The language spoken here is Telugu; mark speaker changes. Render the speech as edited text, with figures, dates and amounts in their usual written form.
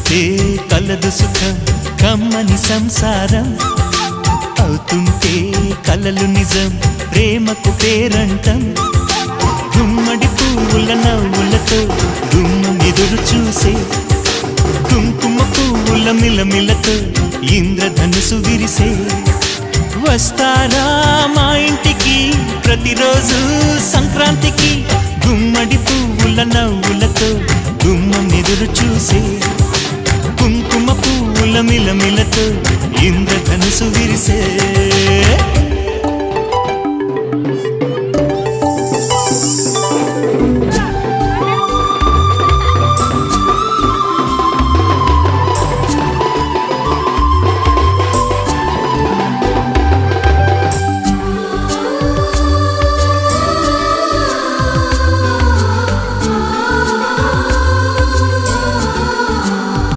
Speaker 1: వస్తుంటే కలదు సుఖం కమ్మని సంసారం అవుతుంటే కలలు నిజం ప్రేమకు పేరంటం గుమ్మడి పువ్వుల నవ్వులతో గుమ్మం ఎదురు చూసే కుంకుమ పువ్వుల మిలమిలతో ఇంద్రధనుసు విరిసే వస్తారా మా ఇంటికి ప్రతిరోజు సంక్రాంతికి గుమ్మడి పువ్వుల నవ్వులతో గుమ్మం ఎదురు చూసే కుంకుమ పువ్వుల మిలమిలతో ఇంద్రధనుసు విరిసే